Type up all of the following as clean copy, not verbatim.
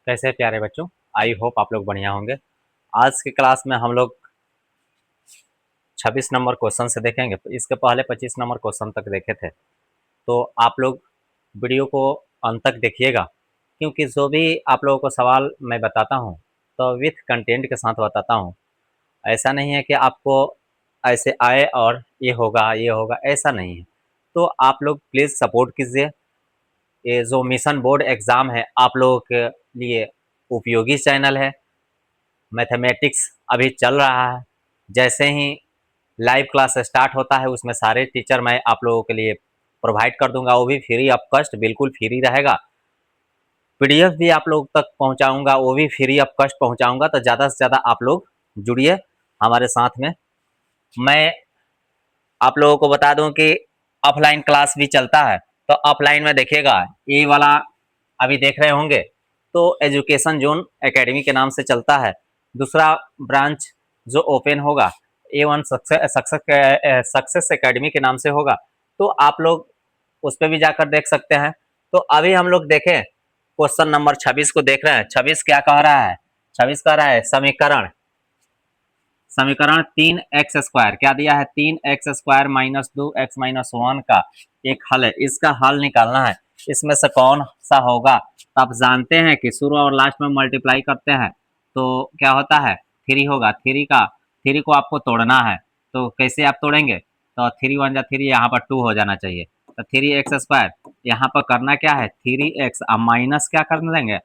कैसे प्यारे बच्चों, आई होप आप लोग बढ़िया होंगे। आज की क्लास में हम लोग 26 नंबर क्वेश्चन से देखेंगे। इसके पहले 25 नंबर क्वेश्चन तक देखे थे, तो आप लोग वीडियो को अंत तक देखिएगा, क्योंकि जो भी आप लोगों को सवाल मैं बताता हूँ तो विथ कंटेंट के साथ बताता हूँ। ऐसा नहीं है कि आपको ऐसे आए और ये होगा, ऐसा नहीं है। तो आप लोग प्लीज़ सपोर्ट कीजिए। ये जो मिशन बोर्ड एग्ज़ाम है आप लोगों के लिए उपयोगी चैनल है। मैथमेटिक्स अभी चल रहा है, जैसे ही लाइव क्लास स्टार्ट होता है उसमें सारे टीचर मैं आप लोगों के लिए प्रोवाइड कर दूंगा, वो भी फ्री ऑफ कॉस्ट, बिल्कुल फ्री रहेगा। पीडीएफ भी आप लोग तक पहुंचाऊंगा, वो भी फ्री ऑफ कॉस्ट पहुंचाऊंगा। तो ज़्यादा से ज़्यादा आप लोग जुड़िए हमारे साथ में। मैं आप लोगों को बता दूं कि ऑफलाइन क्लास भी चलता है, तो ऑफलाइन में देखिएगा ये वाला अभी देख रहे होंगे, तो एजुकेशन जोन एकेडमी के नाम से चलता है। दूसरा ब्रांच जो ओपन होगा A1 सक्सेस एकेडमी के नाम से होगा, तो आप लोग उस पर भी जाकर देख सकते हैं। तो अभी हम लोग देखें, क्वेश्चन नंबर 26 को देख रहे हैं। 26 क्या कह रहा है? 26 कह रहा है समीकरण समीकरण 3x² क्या दिया है? 3x² माइनस 2x-1 का एक हल है, इसका हल निकालना है। इसमें से कौन सा होगा? तो आप जानते हैं कि शुरू और लास्ट में मल्टीप्लाई करते हैं तो क्या होता है? 3 होगा। 3 को आपको तोड़ना है, तो कैसे आप तोड़ेंगे? तो 3 1 जा 3, यहाँ पर 2 हो जाना चाहिए। तो 3x², यहाँ पर करना क्या है? 3x, अब माइनस क्या कर देंगे?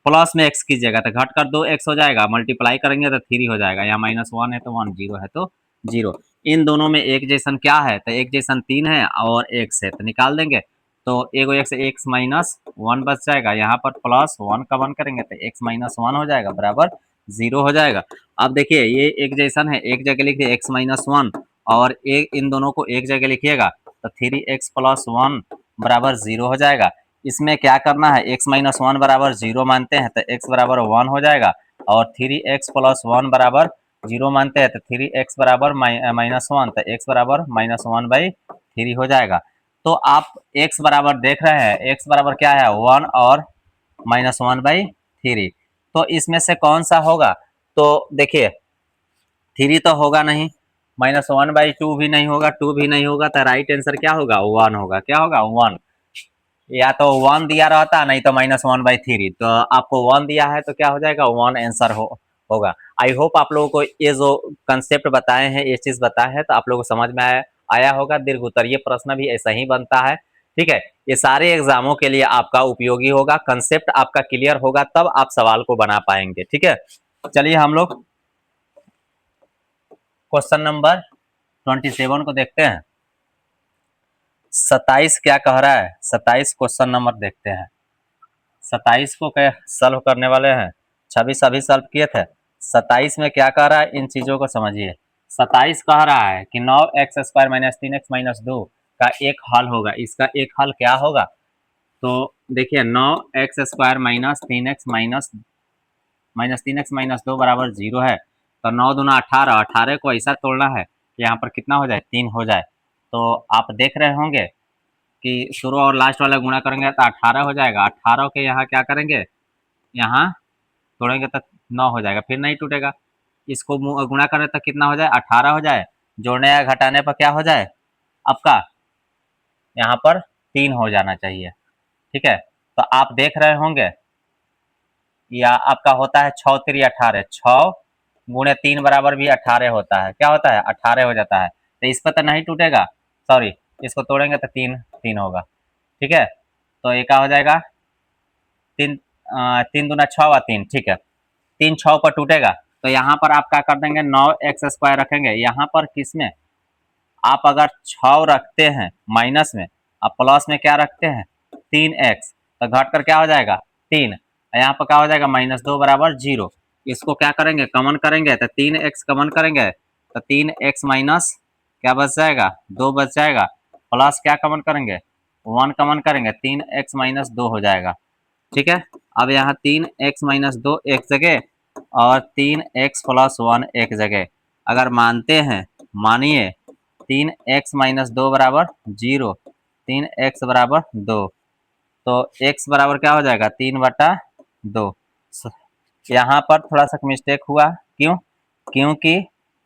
प्लस में एक्स कीजिएगा तो घट कर 2x हो जाएगा, मल्टीप्लाई करेंगे तो 3 हो जाएगा। यहाँ -1 है तो 1, 0 है तो 0। इन दोनों में एक जैसन क्या है? तो एक जैसन 3 है और x है, तो निकाल देंगे। तो एगो x-1 बच जाएगा, यहाँ पर +1 का 1 करेंगे तो x-1 हो जाएगा बराबर 0 हो जाएगा। अब देखिए ये एक जैसन है, एक जगह लिखिए x-1 और एक इन दोनों को एक जगह लिखिएगा तो 3x + 1 बराबर 0 हो जाएगा। इसमें क्या करना है? x-1 बराबर 0 मानते हैं तो x बराबर 1 हो जाएगा, और 3x + 1 बराबर 0 मानते हैं तो 3x बराबर -1, तो x बराबर -1/3 हो जाएगा। तो आप x बराबर देख रहे हैं, x बराबर क्या है? 1 और -1/3। तो इसमें से कौन सा होगा? तो देखिए 3 तो होगा नहीं, -1/2 भी नहीं होगा, 2 भी नहीं होगा, तो राइट आंसर क्या होगा? 1 होगा। क्या होगा? 1। या तो 1 दिया रहता, नहीं तो -1/3। तो आपको 1 दिया है तो क्या हो जाएगा? 1 आंसर होगा। आई होप आप लोगों को ये जो कंसेप्ट बताए हैं, ये चीज़ बताए हैं, तो आप लोगों को समझ में आया होगा। दीर्घ उत्तरीय प्रश्न भी ऐसा ही बनता है, ठीक है। ये सारे एग्जामों के लिए आपका उपयोगी होगा। कंसेप्ट आपका क्लियर होगा तब आप सवाल को बना पाएंगे, ठीक है। चलिए हम लोग क्वेश्चन नंबर 27 को देखते हैं। 27 क्या कह रहा है? 27 क्वेश्चन नंबर देखते हैं। 27 को क्या सॉल्व करने वाले हैं? 26 अभी सॉल्व किए थे। 27 में क्या कह रहा है, इन चीज़ों को समझिए। 27 कह रहा है कि 9x² - 3x-2 का एक हल होगा। इसका एक हल क्या होगा? तो देखिए 9x² - 3x-2 बराबर 0 है, तो 9 दूना 18, 18 को ऐसा तोड़ना है कि यहाँ पर कितना हो जाए? 3 हो जाए। तो आप देख रहे होंगे कि शुरू और लास्ट वाला गुणा करेंगे तो 18 हो जाएगा। 18 के यहाँ क्या करेंगे? यहाँ तोड़ेंगे तो 9 हो जाएगा, फिर नहीं टूटेगा। इसको गुणा करें तो कितना हो जाए? 18 हो जाए। जोड़ने या घटाने पर क्या हो जाए आपका? यहाँ पर 3 हो जाना चाहिए, ठीक है। तो आप देख रहे होंगे या आपका होता है 6 3 18, 6 गुणे 3 बराबर भी 18 होता है। क्या होता है? 18 हो जाता है। तो इस पर तो नहीं टूटेगा, सॉरी, इसको तोड़ेंगे तो 3 3 होगा, ठीक है। तो ये क्या हो जाएगा? 3 3 दूना 6 व 3, ठीक है। 3 6 पर टूटेगा, तो यहाँ पर आप क्या कर देंगे? 9x² रखेंगे। यहाँ पर किसमें आप अगर 6 रखते हैं माइनस में, अब प्लस में क्या रखते हैं? 3x, तो घट कर क्या हो जाएगा? 3। यहाँ पर क्या हो जाएगा? -2 बराबर 0। इसको क्या करेंगे? कमन करेंगे तो 3x कमन करेंगे तो 3x माइनस क्या बच जाएगा? 2 बच जाएगा। प्लस क्या कमन करेंगे? 1 कमन करेंगे, 3x - 2 हो जाएगा, ठीक है। अब यहाँ 3x - 2 एक जगह और 3x + 1 एक जगह। अगर मानते हैं, मानिए 3x - 2 बराबर 0, 3x बराबर 2, तो x बराबर क्या हो जाएगा? 3/2। 2। यहाँ पर थोड़ा सा मिस्टेक हुआ, क्यों? क्योंकि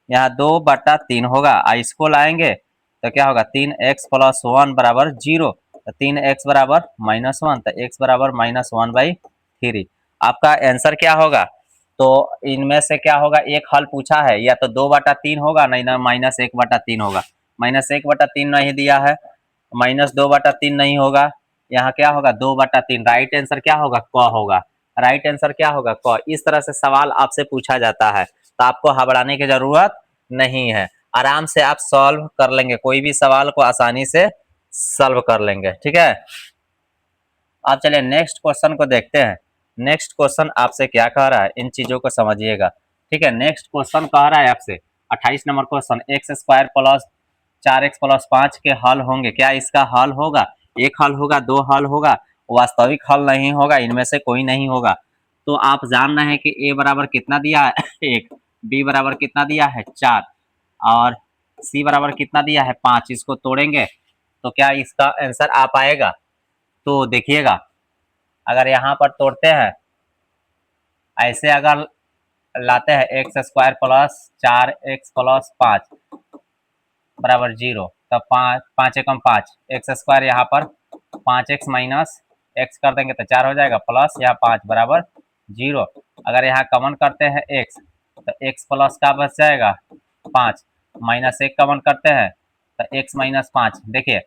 यहाँ 2/3 होगा, इसको लाएंगे तो क्या होगा 3x + 1 बराबर 0, तो 3x बराबर -1, तो x बराबर -1/3। आपका आंसर क्या होगा? तो इनमें से क्या होगा, एक हल पूछा है, या तो 2/3 होगा, नहीं ना -1/3 होगा। -1/3 नहीं दिया है, -2/3 नहीं होगा, यहाँ क्या होगा 2/3। राइट आंसर क्या होगा? क होगा। राइट आंसर क्या होगा? क। इस तरह से सवाल आपसे पूछा जाता है, तो आपको घबराने की जरूरत नहीं है, आराम से आप सॉल्व कर लेंगे, कोई भी सवाल को आसानी से सॉल्व कर लेंगे। ठीक है, अब चलिए नेक्स्ट क्वेश्चन को देखते हैं। नेक्स्ट क्वेश्चन आपसे क्या कह रहा है, इन चीजों को समझिएगा। ठीक है, नेक्स्ट क्वेश्चन कह रहा है आपसे 28 नंबर क्वेश्चन, x² + 4x + 5 के हल होंगे क्या? इसका हल होगा, एक हल होगा, दो हल होगा, वास्तविक हल नहीं होगा, इनमें से कोई नहीं होगा। तो आप जान रहे हैं कि a बराबर कितना दिया है 1, b बराबर कितना दिया है 4, और c बराबर कितना दिया है 5। इसको तोड़ेंगे तो क्या इसका आंसर आ पाएगा? तो देखिएगा, अगर यहाँ पर तोड़ते हैं, ऐसे अगर लाते हैं x² + 4x + 5 बराबर 0, तब 5 एकम 5, x² यहाँ पर 5x - x कर देंगे तो 4 हो जाएगा, प्लस यहाँ 5 बराबर 0। अगर यहाँ कमन करते हैं x, तो x प्लस का बच जाएगा 5, -1 कमन करते हैं तो x - 5। देखिए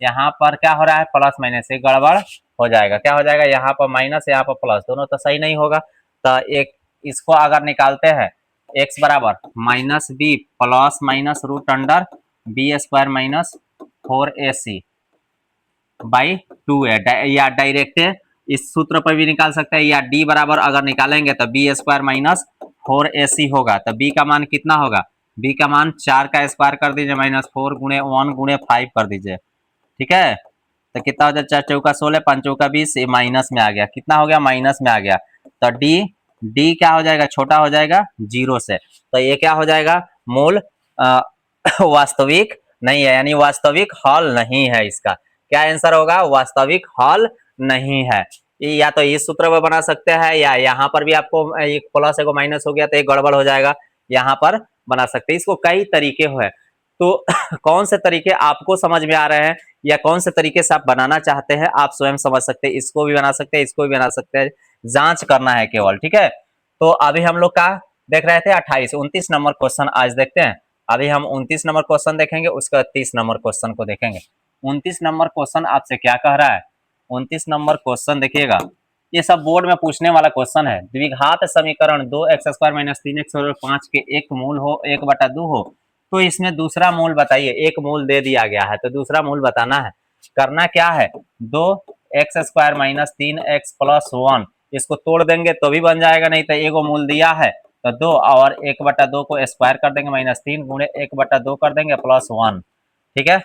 यहाँ पर क्या हो रहा है, प्लस माइनस से गड़बड़ हो जाएगा, क्या हो जाएगा, यहाँ पर माइनस यहाँ पर प्लस, दोनों तो सही नहीं होगा। तो एक इसको अगर निकालते हैं, x बराबर -b plus minus √b² - 4ac by 2 है, या डायरेक्ट इस सूत्र पर भी निकाल सकते हैं, या d बराबर अगर निकालेंगे तो b² - 4ac होगा। तो b का मान कितना होगा? b का मान 4 का स्क्वायर कर दीजिए, -4 × 1 × 5 कर दीजिए। ठीक है, तो कितना हो जाए, 4 चौका 16, 5 चौका 20, माइनस में आ गया, कितना हो गया, माइनस में आ गया। तो डी क्या हो जाएगा, छोटा हो जाएगा 0 से, तो ये क्या हो जाएगा, मूल वास्तविक नहीं है, यानी वास्तविक हल नहीं है। इसका क्या आंसर होगा, वास्तविक हल नहीं है। या तो इस सूत्र में बना सकते हैं, या यहाँ पर भी आपको एक प्लस एक माइनस हो गया तो एक गड़बड़ हो जाएगा, यहाँ पर बना सकते हैं। इसको कई तरीके हैं, तो कौन से तरीके आपको समझ में आ रहे हैं, या कौन से तरीके से आप बनाना चाहते हैं, आप स्वयं समझ सकते हैं। इसको भी बना सकते हैं, इसको भी बना सकते हैं, जांच करना है केवल। ठीक है, तो अभी हम लोग का देख रहे थे 28, 29 नंबर क्वेश्चन आज देखते हैं। अभी हम 29 नंबर क्वेश्चन देखेंगे, उसके बाद 30 नंबर क्वेश्चन को देखेंगे। 29 नंबर क्वेश्चन आपसे क्या कह रहा है, 29 नंबर क्वेश्चन देखिएगा, ये सब बोर्ड में पूछने वाला क्वेश्चन है। द्विघात समीकरण 2x² - 3x + 5 के एक मूल हो 1/2 हो, तो इसमें दूसरा मूल बताइए। एक मूल दे दिया गया है तो दूसरा मूल बताना है। करना क्या है, 2x² - 3x + 1, इसको तोड़ देंगे तो भी बन जाएगा, नहीं तो एगो मूल दिया है तो 2, और 1/2 को स्क्वायर कर देंगे, -3 × 1/2 कर देंगे +1। ठीक है,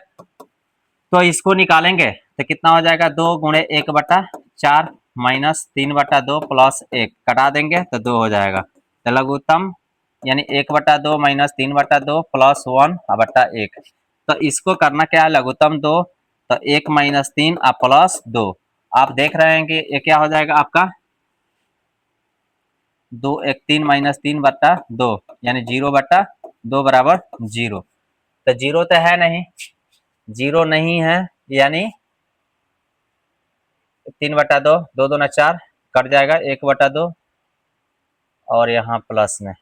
तो इसको निकालेंगे तो कितना हो जाएगा, 2 × 1/4 -3/2 +1 कटा देंगे तो 2 हो जाएगा। तो लघुत्तम यानी 1/2 - 3/2 +1/1। तो इसको करना क्या है, लघुत्तम 2, तो 1 - 3 +2। आप देख रहे हैं कि ये क्या हो जाएगा आपका 2 1 3 - 3/2, यानी 0/2 बराबर 0। तो 0 तो है नहीं, 0 नहीं है, यानी 3/2, 2 दूना 4 कट जाएगा, 1/2, और यहाँ प्लस में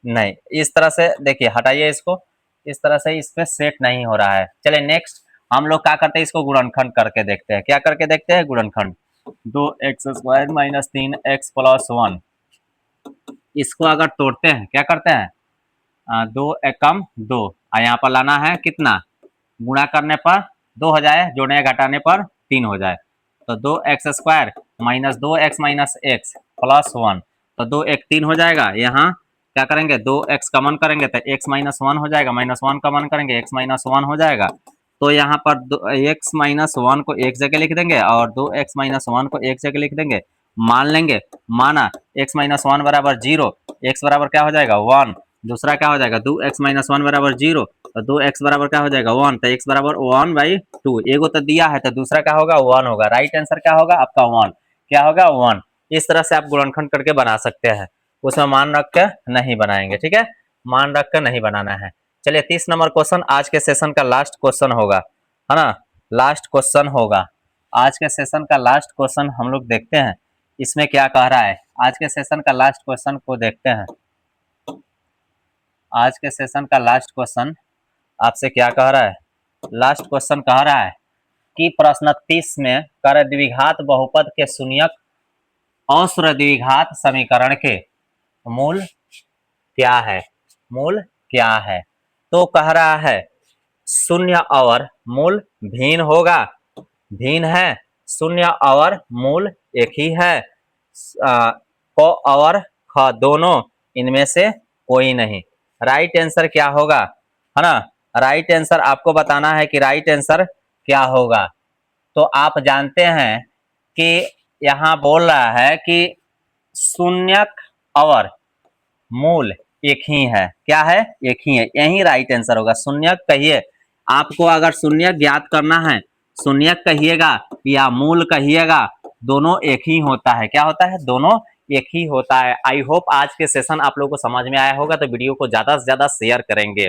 नहीं। इस तरह से देखिए, हटाइए इसको, इस तरह से इस पे सेट नहीं हो रहा है। चलिए नेक्स्ट हम लोग क्या करते हैं, इसको गुणनखंड करके देखते हैं। क्या करके देखते हैं, गुणनखंड। 2x² - 3x + 1, इसको अगर तोड़ते हैं, क्या करते हैं, 2 एकम 2, और यहाँ पर लाना है कितना, गुणा करने पर 2 हो जाए, जोड़ने घटाने पर 3 हो जाए। तो 2x² - 2x - x + 1, तो 2 1 3 हो जाएगा। यहाँ क्या करेंगे, 2x कमन करेंगे तो x - 1 हो जाएगा, -1 कमन करेंगे x - 1 हो जाएगा। तो यहाँ पर x - 1 को एक जगह लिख देंगे, और 2x - 1 को एक जगह लिख देंगे। मान लेंगे, माना x - 1 बराबर 0, x बराबर क्या हो जाएगा 1, दूसरा क्या हो जाएगा 2x - 1 बराबर 0, तो 2x बराबर क्या हो जाएगा 1, तो x बराबर 1/2। एगो तो दिया है तो दूसरा क्या होगा 1 होगा। राइट आंसर क्या होगा आपका 1, क्या होगा 1। इस तरह से आप गुणनखंड करके बना सकते हैं। उसमें मान रख के नहीं बनाएंगे, ठीक है, मान रख कर नहीं बनाना है। चलिए 30 नंबर क्वेश्चन आज के सेशन का लास्ट क्वेश्चन होगा, है ना, लास्ट क्वेश्चन होगा आज के सेशन का लास्ट क्वेश्चन। हम लोग देखते हैं इसमें क्या कह रहा है। आज के सेशन का लास्ट क्वेश्चन को देखते हैं। आज के सेशन का लास्ट क्वेश्चन आपसे क्या कह रहा है। लास्ट क्वेश्चन कह रहा है कि प्रश्न 30 में कर द्विघात बहुपद के शून्यक औस्र द्विघात समीकरण के मूल क्या है, मूल क्या है। तो कह रहा है शून्य और मूल भिन्न होगा, भिन्न है, शून्य और मूल एक ही है, क और ख दोनों इनमें से कोई नहीं। राइट आंसर क्या होगा, है ना, राइट आंसर आपको बताना है कि राइट आंसर क्या होगा। तो आप जानते हैं कि यहाँ बोल रहा है कि शून्यक और मूल एक ही है, क्या है, एक ही है, यही राइट आंसर होगा। शून्यक कहिए, आपको अगर शून्यक ज्ञात करना है, शून्यक कहिएगा या मूल कहिएगा, दोनों एक ही होता है। क्या होता है, दोनों एक ही होता है। आई होप आज के सेशन आप लोगों को समझ में आया होगा, तो वीडियो को ज़्यादा से ज़्यादा शेयर करेंगे।